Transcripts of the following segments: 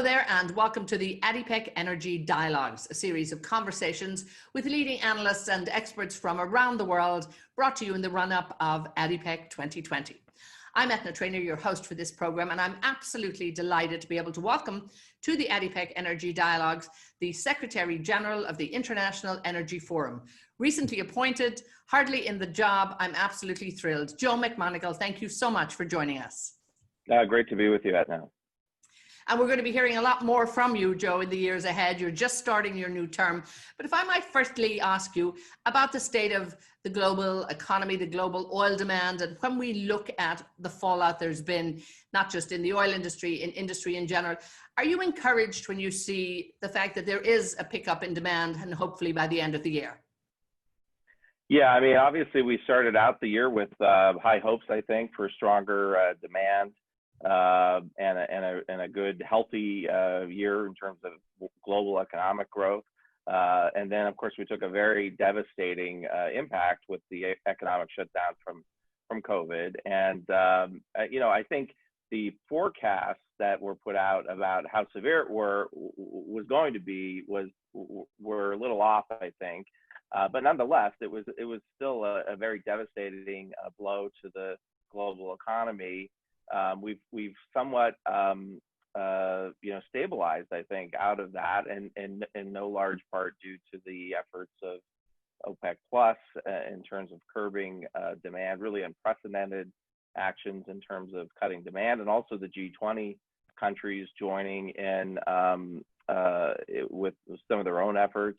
there, and welcome to the ADIPEC Energy Dialogues, a series of conversations with leading analysts and experts from around the world, brought to you in the run-up of ADIPEC 2020. I'm Etna Trainer, your host for this program, and I'm absolutely delighted to be able to welcome to the ADIPEC Energy Dialogues the Secretary-General of the International Energy Forum. Recently appointed, hardly in the job, I'm absolutely thrilled. Joe McMonigle, thank you so much for joining us. Great to be with you, Etna. And we're going to be hearing a lot more from you, Joe, in the years ahead. You're just starting your new term. But if I might firstly ask you about the state of the global economy, the global oil demand, and when we look at the fallout there's been, not just in the oil industry, in industry in general, are you encouraged when you see the fact that there is a pickup in demand and hopefully by the end of the year? Yeah, I mean, obviously we started out the year with high hopes, I think, for stronger demand. And a good, healthy year in terms of global economic growth. And then, of course, we took a very devastating impact with the economic shutdown from COVID. And, you know, I think the forecasts that were put out about how severe it was going to be were a little off, I think. But nonetheless, it was still a very devastating blow to the global economy. We've somewhat, you know, stabilized, I think, out of that, and in no large part due to the efforts of OPEC Plus in terms of curbing demand, really unprecedented actions in terms of cutting demand, and also the G20 countries joining in with some of their own efforts.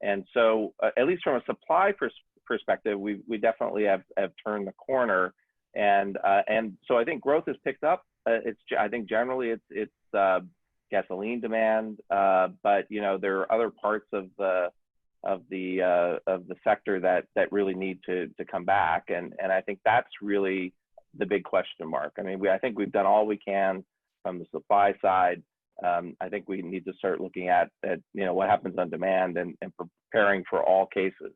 And so, at least from a supply perspective, we definitely have turned the corner. And so I think growth has picked up. I think generally it's gasoline demand, but you know there are other parts of the sector that really need to come back, and I think that's really the big question mark. I mean, I think we've done all we can from the supply side. I think we need to start looking at you know what happens on demand and preparing for all cases.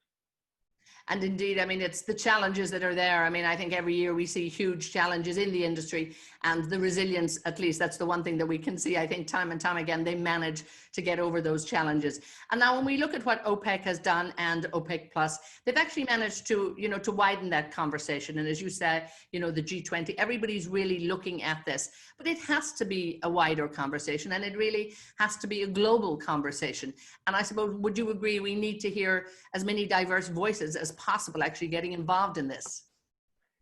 And indeed, I mean, it's the challenges that are there. I mean, I think every year we see huge challenges in the industry, and the resilience, at least that's the one thing that we can see, I think, time and time again, they manage to get over those challenges. And now when we look at what OPEC has done and OPEC Plus, they've actually managed to, you know, to widen that conversation. And as you said, you know, the G20, everybody's really looking at this, but it has to be a wider conversation, and it really has to be a global conversation. And I suppose, would you agree we need to hear as many diverse voices as possible actually getting involved in this?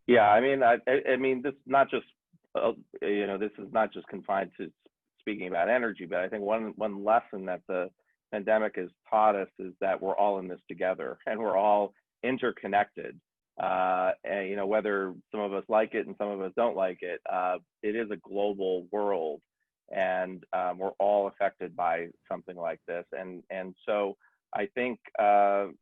Yeah, I mean, this is not just, you know, this is not just confined to speaking about energy, but I think one lesson that the pandemic has taught us is that we're all in this together, and we're all interconnected. And, you know, whether some of us like it and some of us don't like it, it is a global world, and we're all affected by something like this. And so I think,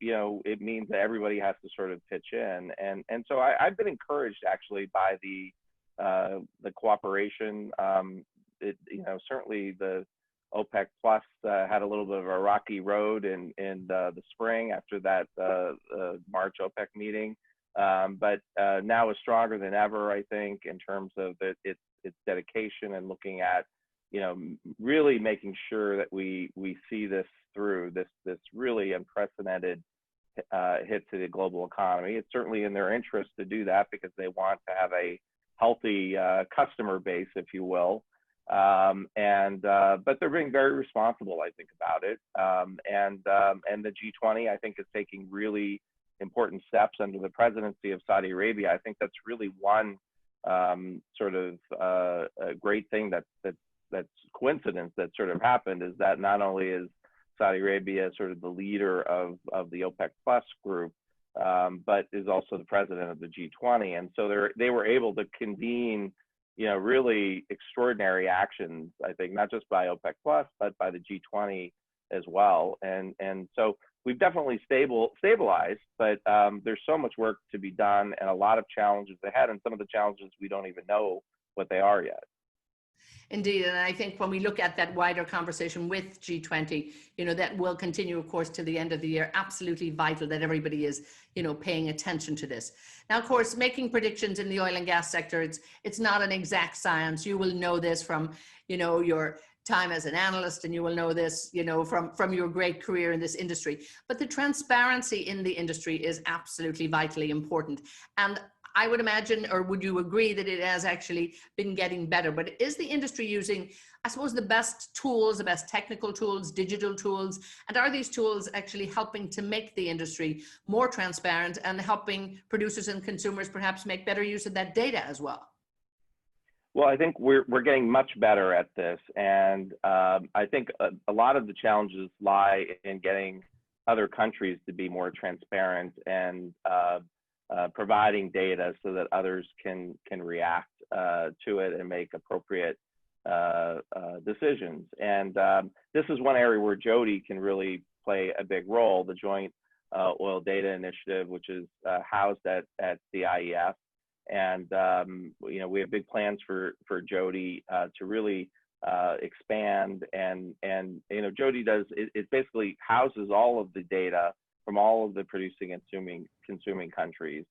you know, it means that everybody has to sort of pitch in. And so I've been encouraged actually by the cooperation. You know, certainly the OPEC Plus had a little bit of a rocky road in the spring after that March OPEC meeting. But now is stronger than ever, I think, in terms of its dedication and looking at, you know, really making sure that we see this through, this really unprecedented hit to the global economy. It's certainly in their interest to do that because they want to have a healthy customer base, if you will. But they're being very responsible, I think, about it. And the G20, I think, is taking really important steps under the presidency of Saudi Arabia. I think that's really one sort of a great thing that's coincidence that sort of happened, is that not only is Saudi Arabia sort of the leader of the OPEC Plus group, but is also the president of the G20. And so they were able to convene, you know, really extraordinary actions, I think, not just by OPEC Plus, but by the G20 as well. And so we've definitely stabilized, but there's so much work to be done and a lot of challenges ahead, and some of the challenges we don't even know what they are yet. Indeed, and I think when we look at that wider conversation with G20, you know, that will continue, of course, to the end of the year. Absolutely vital that everybody is, you know, paying attention to this. Now, of course, making predictions in the oil and gas sector, it's not an exact science. You will know this from, you know, your time as an analyst, and you will know this, from your great career in this industry. But the transparency in the industry is absolutely vitally important. And I would imagine, or would you agree, that it has actually been getting better? But is the industry using, I suppose, the best tools, the best technical tools, digital tools? And are these tools actually helping to make the industry more transparent and helping producers and consumers perhaps make better use of that data as well? Well, I think we're getting much better at this, and I think a lot of the challenges lie in getting other countries to be more transparent and providing data so that others can react to it and make appropriate decisions. And this is one area where Jody can really play a big role. The Joint Oil Data Initiative, which is housed at the IEF. And we have big plans for Jody to really expand, and Jody it basically houses all of the data from all of the producing and consuming countries.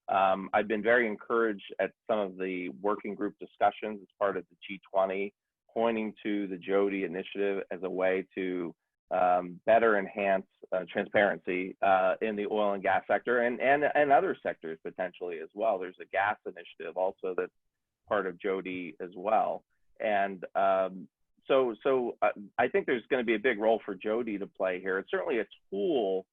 I've been very encouraged at some of the working group discussions as part of the G20, pointing to the Jody initiative as a way to better enhance transparency in the oil and gas sector and other sectors potentially as well. There's a gas initiative also that's part of Jody as well. And so I think there's going to be a big role for Jody to play here. It's certainly a tool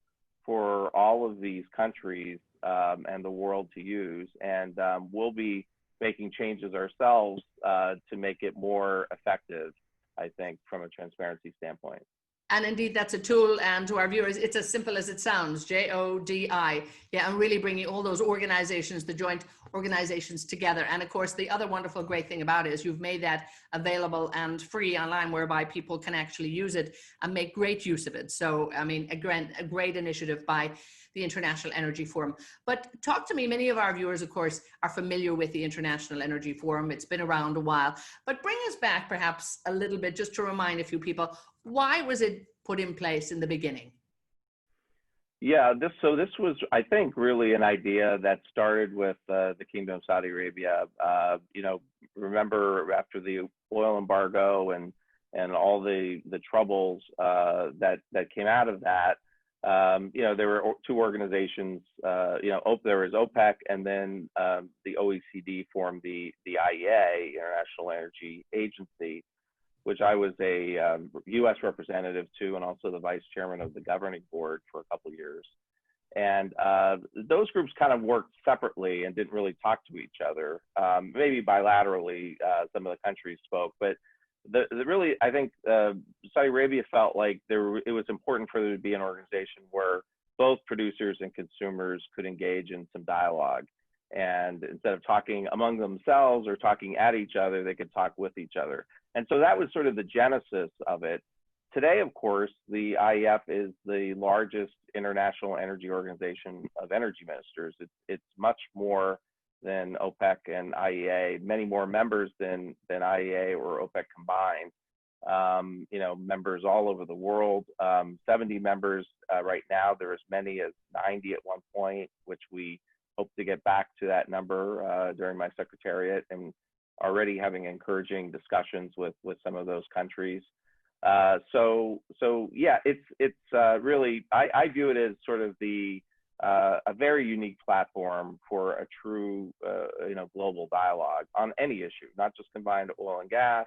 for all of these countries and the world to use. And we'll be making changes ourselves to make it more effective, I think, from a transparency standpoint. And indeed, that's a tool, and to our viewers, it's as simple as it sounds, Jodi. Yeah, and really bringing all those organizations, the joint organizations together. And of course, the other wonderful great thing about it is you've made that available and free online, whereby people can actually use it and make great use of it. So, I mean, a great initiative by the International Energy Forum. But talk to me, many of our viewers, of course, are familiar with the International Energy Forum. It's been around a while, but bring us back perhaps a little bit, just to remind a few people, why was it put in place in the beginning? Yeah, this was, I think, really an idea that started with the Kingdom of Saudi Arabia. Remember after the oil embargo and all the troubles that came out of that, there were two organizations. There was OPEC, and then the OECD formed the IEA, International Energy Agency, which I was a U.S. representative to, and also the vice chairman of the governing board for a couple of years. And those groups kind of worked separately and didn't really talk to each other. Maybe bilaterally, some of the countries spoke, but really, I think Saudi Arabia felt like it was important for there to be an organization where both producers and consumers could engage in some dialogue. And instead of talking among themselves or talking at each other, they could talk with each other. And so that was sort of the genesis of it. Today, of course, the IEF is the largest international energy organization of energy ministers. It's much more than OPEC and IEA, many more members than IEA or OPEC combined. Members all over the world, 70 members right now. There are as many as 90 at one point, which we hope to get back to that number during my secretariat, and already having encouraging discussions with some of those countries. So yeah, it's really, I view it as sort of a very unique platform for a true global dialogue on any issue, not just combined oil and gas,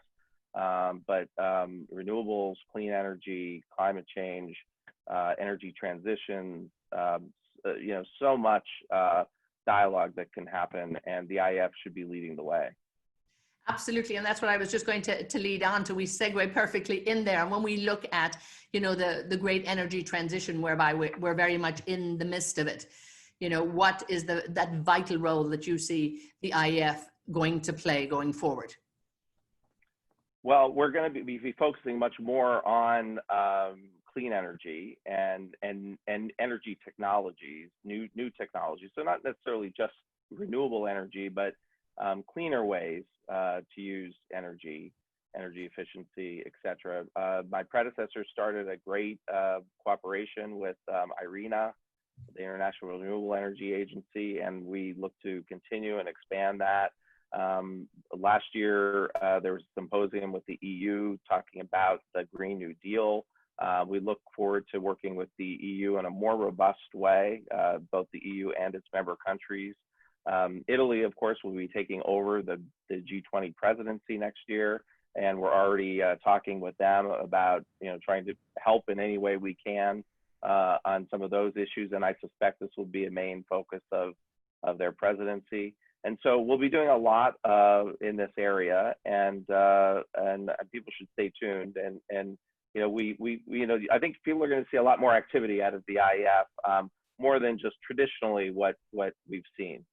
but renewables, clean energy, climate change, energy transition, so much dialogue that can happen, and the IEF should be leading the way. Absolutely, and that's what I was just going to lead on to. We segue perfectly in there. And when we look at, the great energy transition, whereby we're very much in the midst of it, what is that vital role that you see the IEF going to play going forward? Well, we're going to be focusing much more on clean energy and energy technologies, new technologies. So not necessarily just renewable energy, but cleaner ways to use energy efficiency, et cetera. My predecessor started a great cooperation with IRENA, the International Renewable Energy Agency, and we look to continue and expand that. Last year, there was a symposium with the EU talking about the Green New Deal. We look forward to working with the EU in a more robust way, both the EU and its member countries. Italy, of course, will be taking over the G20 presidency next year, and we're already talking with them about trying to help in any way we can on some of those issues. And I suspect this will be a main focus of their presidency. And so we'll be doing a lot in this area, and people should stay tuned. And I think people are going to see a lot more activity out of the IEF, more than just traditionally what we've seen.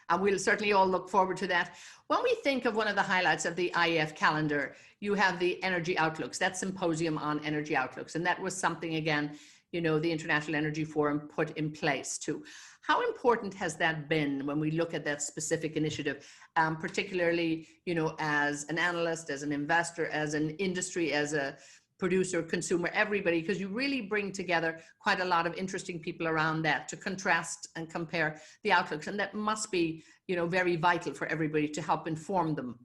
And we'll certainly all look forward to that. When we think of one of the highlights of the IEF calendar, you have the Energy Outlooks, that symposium on energy outlooks. And that was something, again, the International Energy Forum put in place too. How important has that been when we look at that specific initiative, particularly, as an analyst, as an investor, as an industry, as a producer, consumer, everybody, because you really bring together quite a lot of interesting people around that to contrast and compare the outlooks. And that must be, very vital for everybody to help inform them.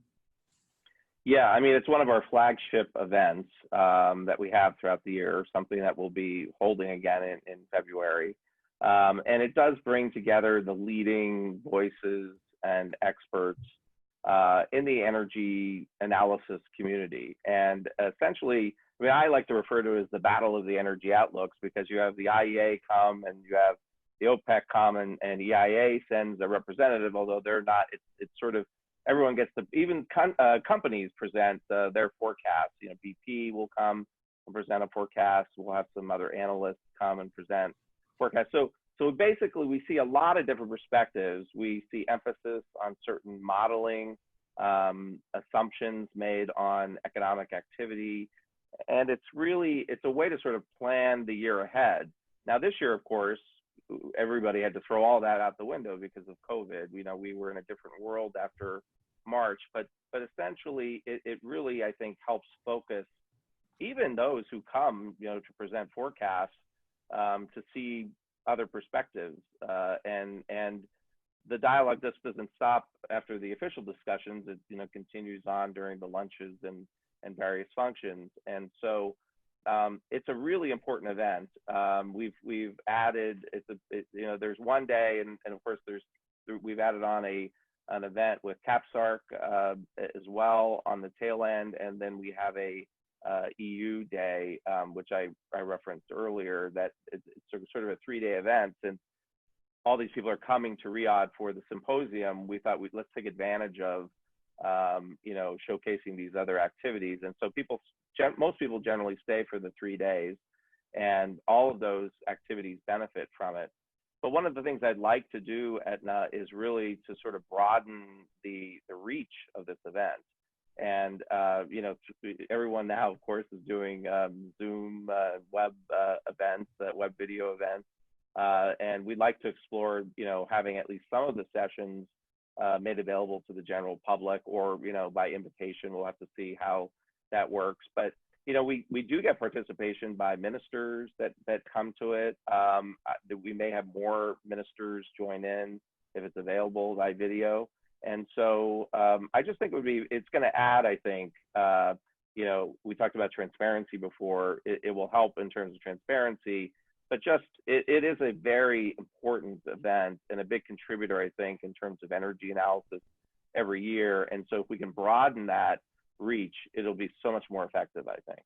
Yeah, I mean, it's one of our flagship events that we have throughout the year, something that we'll be holding again in February. And it does bring together the leading voices and experts in the energy analysis community. And essentially, I like to refer to it as the battle of the energy outlooks, because you have the IEA come and you have the OPEC come, and EIA sends a representative, although they're not, it's sort of, everyone gets to, even companies present their forecasts. BP will come and present a forecast. We'll have some other analysts come and present forecasts. So basically, we see a lot of different perspectives. We see emphasis on certain modeling, assumptions made on economic activity. And it's a way to sort of plan the year ahead. Now, this year, of course, everybody had to throw all that out the window because of COVID. We were in a different world after March, but essentially, it really, I think, helps focus even those who come, to present forecasts, to see other perspectives. And the dialogue just doesn't stop after the official discussions. It continues on during the lunches and various functions. And so it's a really important event. We've added, there's one day, and of course we've added on an event with CAPSARC as well on the tail end, and then we have a EU day, which I referenced earlier, that it's sort of a 3-day event. Since all these people are coming to Riyadh for the symposium, we thought let's take advantage of showcasing these other activities. And so most people generally stay for the 3 days, and all of those activities benefit from it. But one of the things I'd like to do, Etna, is really to sort of broaden the reach of this event. And, everyone now, of course, is doing Zoom web events, web video events. And we'd like to explore, having at least some of the sessions made available to the general public, or, by invitation. We'll have to see how that works. But, we do get participation by ministers that come to it. We may have more ministers join in if it's available by video. And so I just think it's going to add, I think, we talked about transparency before. It will help in terms of transparency, but it is a very important event and a big contributor, I think, in terms of energy analysis every year. And so if we can broaden that reach, it'll be so much more effective, I think.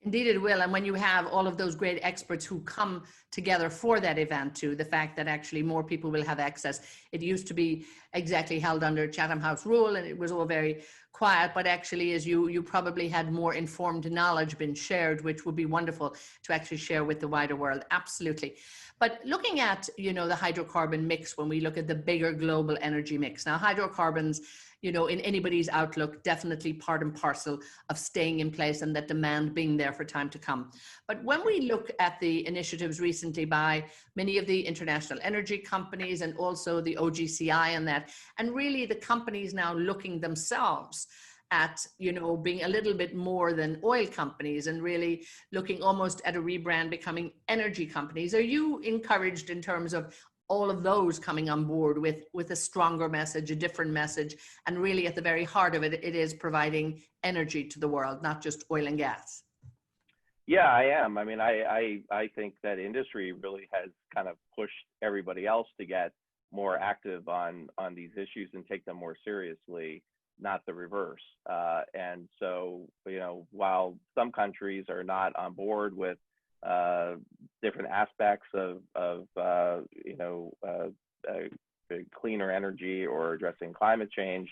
Indeed, it will. And when you have all of those great experts who come together for that event too, the fact that actually more people will have access. It used to be exactly held under Chatham House rule, and it was all very quiet, but actually, as you probably had more informed knowledge been shared, which would be wonderful to actually share with the wider world. Absolutely. But looking at, the hydrocarbon mix, when we look at the bigger global energy mix, now hydrocarbons, in anybody's outlook, definitely part and parcel of staying in place and that demand being there for time to come. But when we look at the initiatives recently by many of the international energy companies and also the OGCI and that, and really the companies now looking themselves at, being a little bit more than oil companies and really looking almost at a rebrand, becoming energy companies. Are you encouraged in terms of all of those coming on board with a stronger message, a different message, and really at the very heart of it, it is providing energy to the world, not just oil and gas. Yeah, I am. I mean, I think that industry really has kind of pushed everybody else to get more active on these issues and take them more seriously, not the reverse. And so, you know, while some countries are not on board with different aspects of cleaner energy or addressing climate change,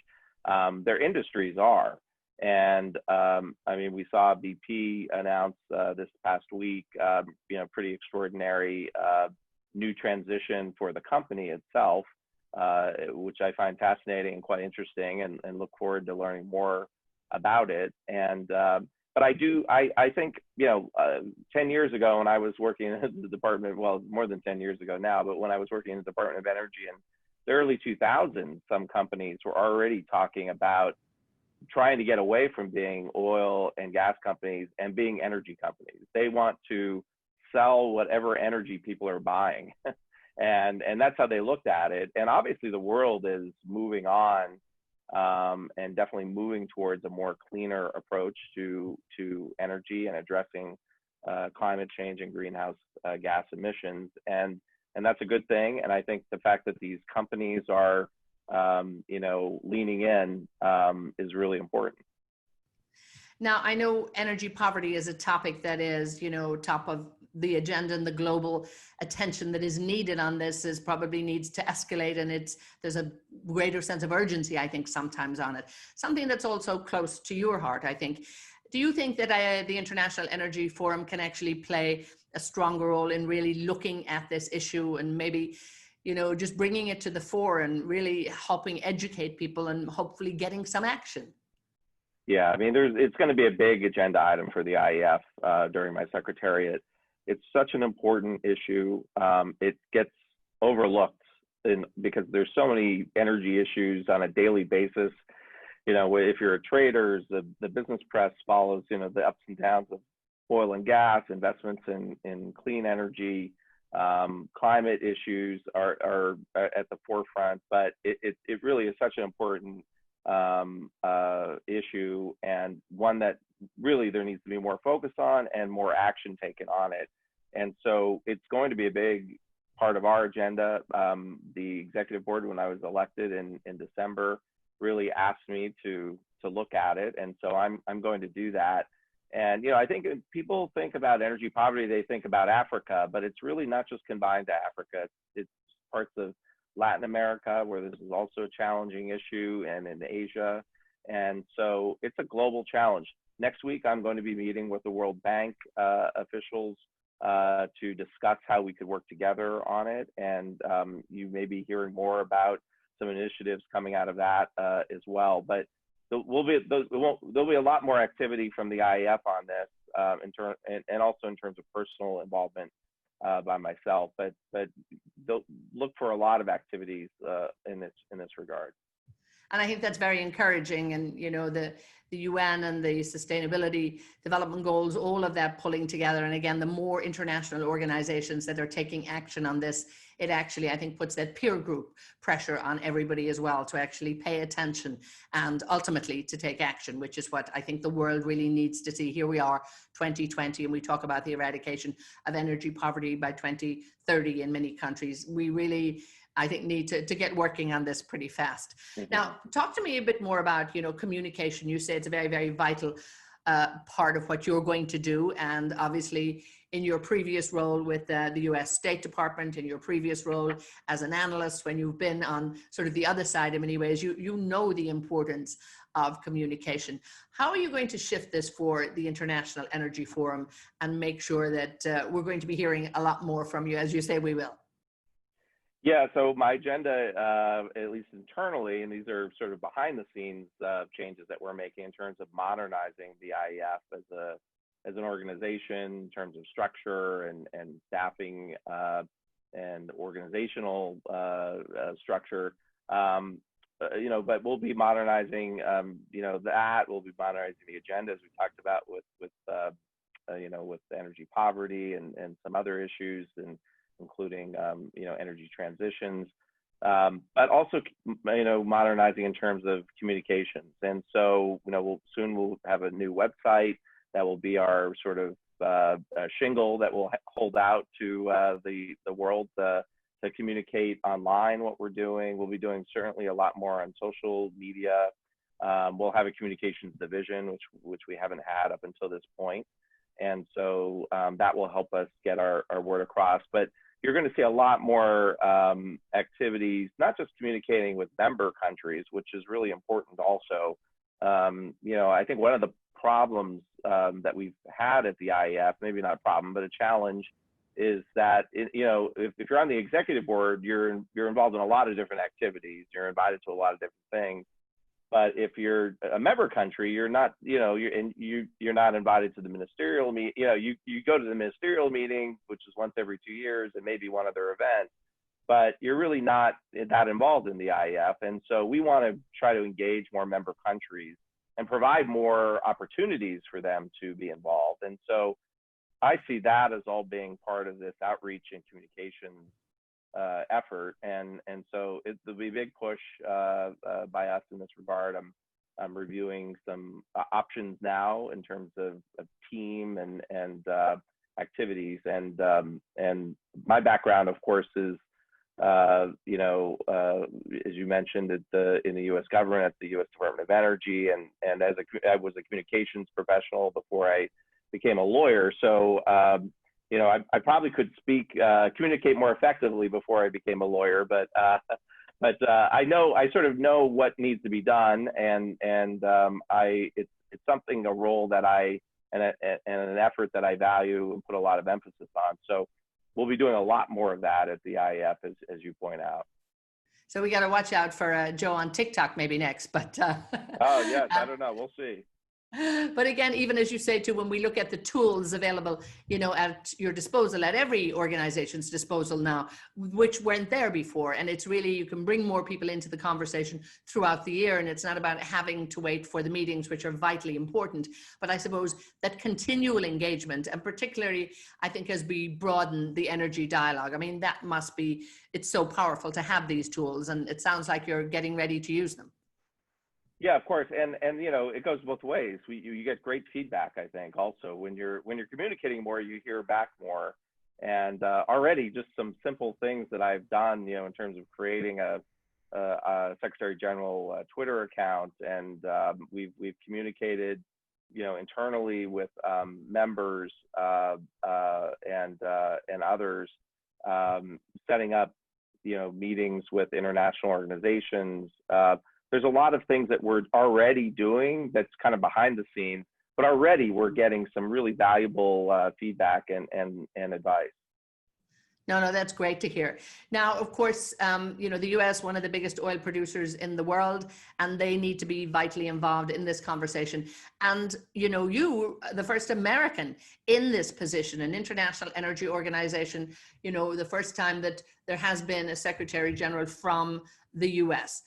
their industries are. And I mean, we saw BP announce this past week, pretty extraordinary new transition for the company itself, which I find fascinating and quite interesting, and look forward to learning more about it. And but I think 10 years ago when I was working in the department, well, more than 10 years ago now, but when I was working in the Department of Energy in the early 2000s, some companies were already talking about trying to get away from being oil and gas companies and being energy companies. They want to sell whatever energy people are buying. and that's how they looked at it. And obviously the world is moving on and definitely moving towards a more cleaner approach to energy and addressing climate change and greenhouse gas emissions. And that's a good thing. And I think the fact that these companies are leaning in is really important. Now, I know energy poverty is a topic that is, top of the agenda, and the global attention that is needed on this probably needs to escalate, and there's a greater sense of urgency, I think, sometimes on it. Something that's also close to your heart, I think. Do you think that the International Energy Forum can actually play a stronger role in really looking at this issue and maybe just bringing it to the fore and really helping educate people and hopefully getting some action? Yeah, I mean, it's going to be a big agenda item for the IEF during my secretariat. It's such an important issue. It gets overlooked because there's so many energy issues on a daily basis. If you're a trader, the business press follows, the ups and downs of oil and gas, investments in clean energy. Climate issues are at the forefront, but it really is such an important issue, and one that really there needs to be more focus on and more action taken on it. And so it's going to be a big part of our agenda. The executive board, when I was elected in December, really asked me to look at it, and so I'm going to do that. And I think when people think about energy poverty, they think about Africa, but it's really not just confined to Africa. It's parts of Latin America where this is also a challenging issue, and in Asia. And so it's a global challenge. Next week, I'm going to be meeting with the World Bank officials to discuss how we could work together on it. And you may be hearing more about some initiatives coming out of that as well. But there'll be a lot more activity from the IEF on this, and also in terms of personal involvement by myself. But they'll look for a lot of activities in this regard. And I think that's very encouraging. And the UN and the Sustainability Development Goals, all of that pulling together. And again, the more international organizations that are taking action on this, it actually, I think, puts that peer group pressure on everybody as well to actually pay attention and ultimately to take action, which is what I think the world really needs to see. Here we are, 2020, and we talk about the eradication of energy poverty by 2030 in many countries. We really, I think, need to get working on this pretty fast. Mm-hmm. Now, talk to me a bit more about, communication. You say it's a very, very vital part of what you're going to do. And obviously, in your previous role with the US State Department, in your previous role as an analyst, when you've been on sort of the other side in many ways, you know the importance of communication. How are you going to shift this for the International Energy Forum and make sure that we're going to be hearing a lot more from you, as you say we will? Yeah, so my agenda, at least internally, and these are sort of behind the scenes changes that we're making in terms of modernizing the IEF as an organization, in terms of structure and staffing and organizational structure. But we'll be modernizing, that. We'll be modernizing the agenda, as we talked about with energy poverty and some other issues, and including energy transitions, but also modernizing in terms of communications. And so we'll have a new website that will be our sort of shingle that will hold out to the world to communicate online what we're doing. We'll be doing certainly a lot more on social media. We'll have a communications division, which we haven't had up until this point. And so that will help us get our word across. But you're going to see a lot more activities, not just communicating with member countries, which is really important also. I think one of the problems that we've had at the IEF, maybe not a problem, but a challenge, is that if you're on the executive board, you're involved in a lot of different activities. You're invited to a lot of different things. But if you're a member country, you're not, you're not invited to the ministerial meeting. You go to the ministerial meeting, which is once every 2 years, and maybe one other event, but you're really not that involved in the IEF. And so we want to try to engage more member countries and provide more opportunities for them to be involved. And so I see that as all being part of this outreach and communications effort, and so it'll be a big push by us in this regard. I'm reviewing some options now in terms of team and activities, and my background, of course, is as you mentioned, in the U.S. government, at the U.S. Department of Energy, and I was a communications professional before I became a lawyer. So I probably could communicate more effectively before I became a lawyer, but I sort of know what needs to be done, and it's something, a role that and an effort that I value and put a lot of emphasis on. So we'll be doing a lot more of that at the IEF, as you point out. So we got to watch out for Joe on TikTok maybe next, but oh yes, I don't know, we'll see. But again, even as you say too, when we look at the tools available, at your disposal, at every organization's disposal now, which weren't there before, and it's really, you can bring more people into the conversation throughout the year, and it's not about having to wait for the meetings, which are vitally important, but I suppose that continual engagement, and particularly, I think, as we broaden the energy dialogue, I mean, that must be, it's so powerful to have these tools, and it sounds like you're getting ready to use them. Yeah, of course, and it goes both ways. You get great feedback, I think. Also, when you're communicating more, you hear back more. And already, just some simple things that I've done, in terms of creating a Secretary-General Twitter account, and we've communicated, internally with members and others, setting up, meetings with international organizations. There's a lot of things that we're already doing that's kind of behind the scenes, but already we're getting some really valuable feedback and advice. No, that's great to hear. Now, of course, the U.S., one of the biggest oil producers in the world, and they need to be vitally involved in this conversation. And, you, the first American in this position, an International Energy Organization, the first time that there has been a Secretary General from the U.S.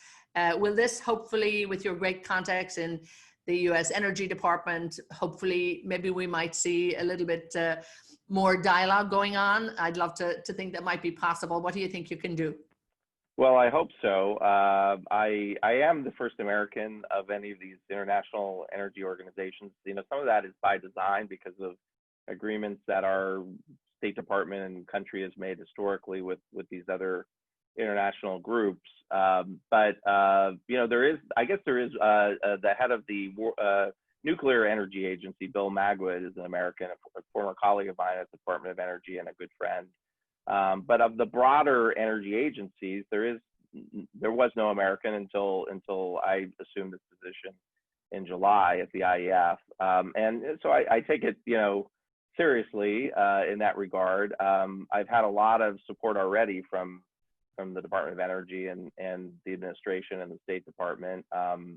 Will this, hopefully, with your great contacts in the U.S. Energy Department, hopefully, maybe we might see a little bit more dialogue going on? I'd love to think that might be possible. What do you think you can do? Well, I hope so. I am the first American of any of these international energy organizations. Some of that is by design because of agreements that our State Department and country has made historically with these other international groups. But there is the head of the Nuclear Energy Agency, Bill Magwood, is an American, a former colleague of mine at the Department of Energy and a good friend. But of the broader energy agencies, there was no American until I assumed this position in July at the IEF. And so I take it, seriously in that regard. I've had a lot of support already from the Department of Energy and the administration and the State Department.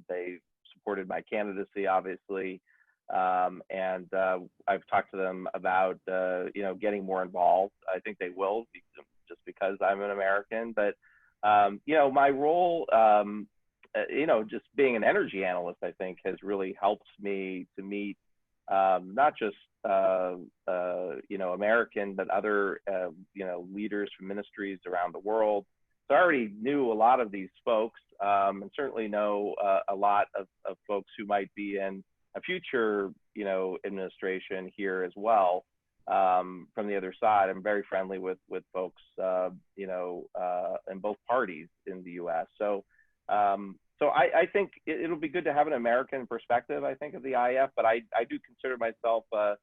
They supported my candidacy, obviously, and I've talked to them about getting more involved. I think they will, just because I'm an American. But my role, just being an energy analyst, I think, has really helped me to meet not just American, but other leaders from ministries around the world. So I already knew a lot of these folks, and certainly know a lot of folks who might be in a future administration here as well. From the other side, I'm very friendly with folks in both parties in the U.S. So I think it'll be good to have an American perspective, I think, of the IF, but I do consider myself a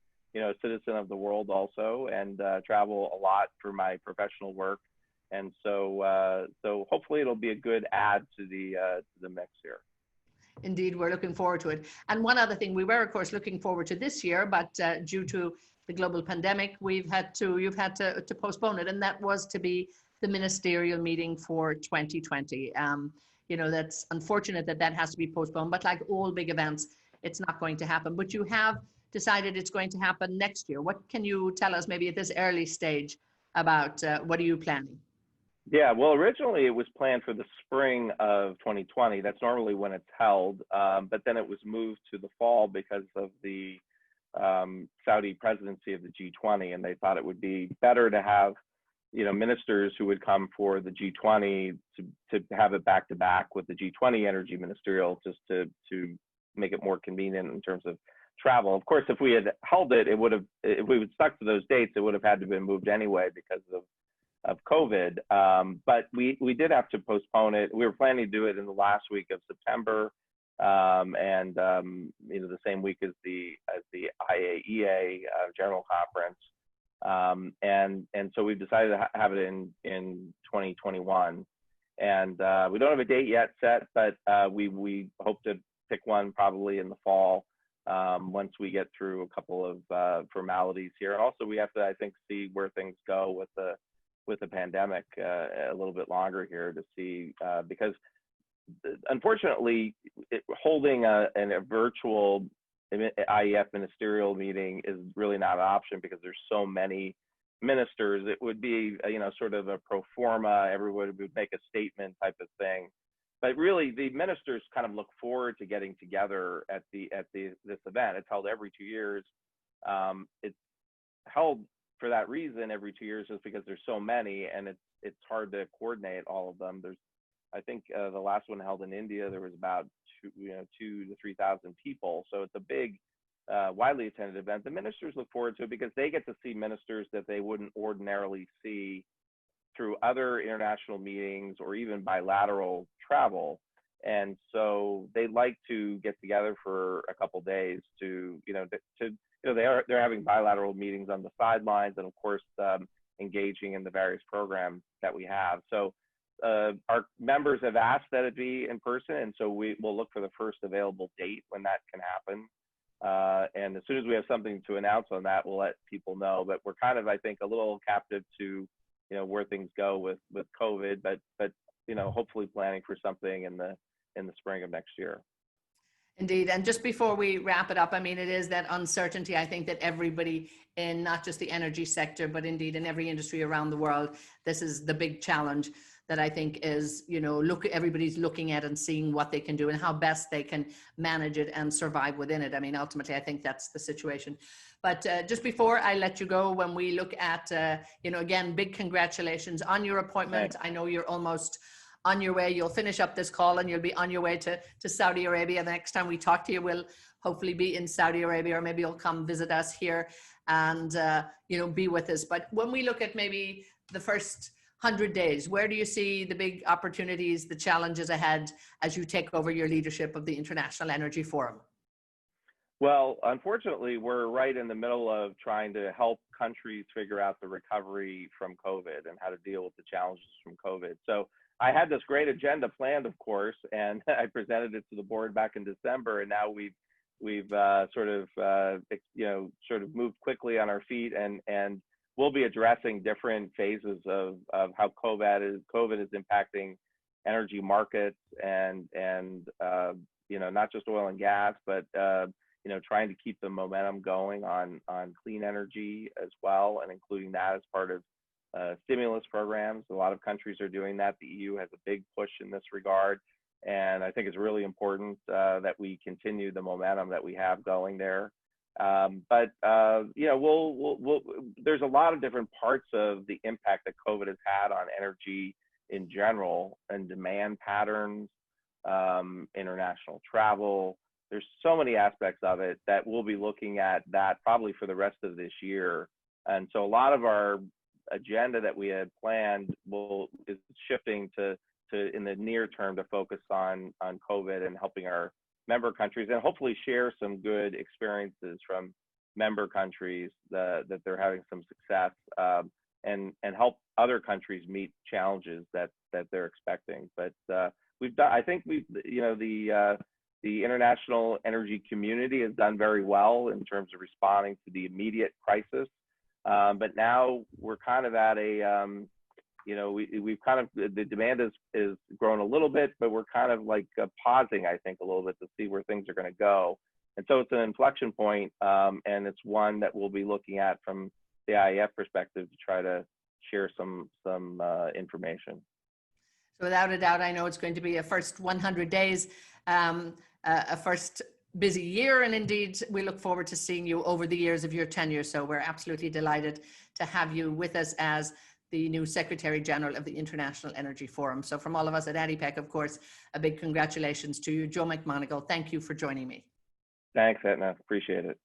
citizen of the world also, and travel a lot for my professional work. And so hopefully it'll be a good add to the mix here. Indeed, we're looking forward to it. And one other thing, we were, of course, looking forward to this year, but due to the global pandemic, you've had to postpone it, and that was to be the ministerial meeting for 2020. That's unfortunate that has to be postponed, but like all big events, it's not going to happen. But you have decided it's going to happen next year. What can you tell us maybe at this early stage about what are you planning? Yeah, well, originally it was planned for the spring of 2020. That's normally when it's held, but then it was moved to the fall because of the Saudi presidency of the G20, and they thought it would be better to have ministers who would come for the G20 to have it back to back with the G20 energy ministerial, just to make it more convenient in terms of travel. Of course, if we had held it, if we would stuck to those dates, it would have had to be moved anyway because of COVID. But we did have to postpone it. We were planning to do it in the last week of September, and the same week as the IAEA General Conference. And so we've decided to have it in 2021, and we don't have a date yet set, but we hope to pick one probably in the fall, once we get through a couple of formalities here. And also we have to, I think, see where things go with the pandemic a little bit longer here to see, because unfortunately holding a virtual IEF ministerial meeting is really not an option because there's so many ministers. It would be sort of a pro forma, everyone would make a statement type of thing, but really the ministers kind of look forward to getting together at this event. It's held every 2 years. It's held for that reason every 2 years, just because there's so many, and it's hard to coordinate all of them. I think the last one held in India, there was about 2,000 to 3,000 people. So it's a big, widely attended event. The ministers look forward to it because they get to see ministers that they wouldn't ordinarily see through other international meetings or even bilateral travel. And so they like to get together for a couple of days they're having bilateral meetings on the sidelines, and of course engaging in the various programs that we have. So our members have asked that it be in person, and so we'll look for the first available date when that can happen. And as soon as we have something to announce on that, we'll let people know. But we're kind of, I think, a little captive to where things go with COVID, but hopefully planning for something in the spring of next year. Indeed. And just before we wrap it up, I mean, it is that uncertainty, I think, that everybody in not just the energy sector, but indeed in every industry around the world, this is the big challenge that I think is, everybody's looking at and seeing what they can do and how best they can manage it and survive within it. I mean, ultimately, I think that's the situation. But just before I let you go, when we look at, again, big congratulations on your appointment. Thanks. I know you're almost on your way. You'll finish up this call and you'll be on your way to Saudi Arabia. The next time we talk to you, we'll hopefully be in Saudi Arabia, or maybe you'll come visit us here and, be with us. But when we look at maybe the first 100 days, where do you see the big opportunities, the challenges ahead as you take over your leadership of the International Energy Forum? Well, unfortunately, we're right in the middle of trying to help countries figure out the recovery from COVID and how to deal with the challenges from COVID. So I had this great agenda planned, of course, and I presented it to the board back in December, and now we've sort of moved quickly on our feet, and we'll be addressing different phases of how COVID is impacting energy markets and not just oil and gas, but trying to keep the momentum going on clean energy as well, and including that as part of stimulus programs. A lot of countries are doing that. The EU has a big push in this regard, and I think it's really important that we continue the momentum that we have going there. You know, there's a lot of different parts of the impact that COVID has had on energy in general and demand patterns, international travel. There's so many aspects of it that we'll be looking at that probably for the rest of this year. And so a lot of our agenda that we had planned is shifting to in the near term to focus on COVID and helping our member countries and hopefully share some good experiences from member countries that they're having some success, and help other countries meet challenges that they're expecting. But I think you know, the international energy community has done very well in terms of responding to the immediate crisis. But now we're kind of at a, you know, we've kind of, the demand is grown a little bit, but we're kind of like pausing, I think, a little bit to see where things are going to go. And so it's an inflection point, and it's one that we'll be looking at from the IEF perspective to try to share some information. So without a doubt, I know it's going to be a first 100 days, a first busy year, and indeed we look forward to seeing you over the years of your tenure. So we're absolutely delighted to have you with us as the new Secretary-General of the International Energy Forum. So from all of us at ADIPEC, of course, a big congratulations to you. Joe McMonigle, thank you for joining me. Thanks, Etna. Appreciate it.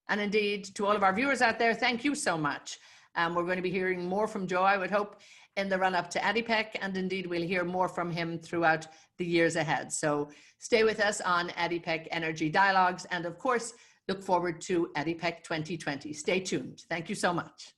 And indeed, to all of our viewers out there, thank you so much. We're going to be hearing more from Joe, I would hope, in the run-up to ADIPEC, and indeed we'll hear more from him throughout the years ahead. So stay with us on ADIPEC Energy Dialogues, and of course, look forward to ADIPEC 2020. Stay tuned. Thank you so much.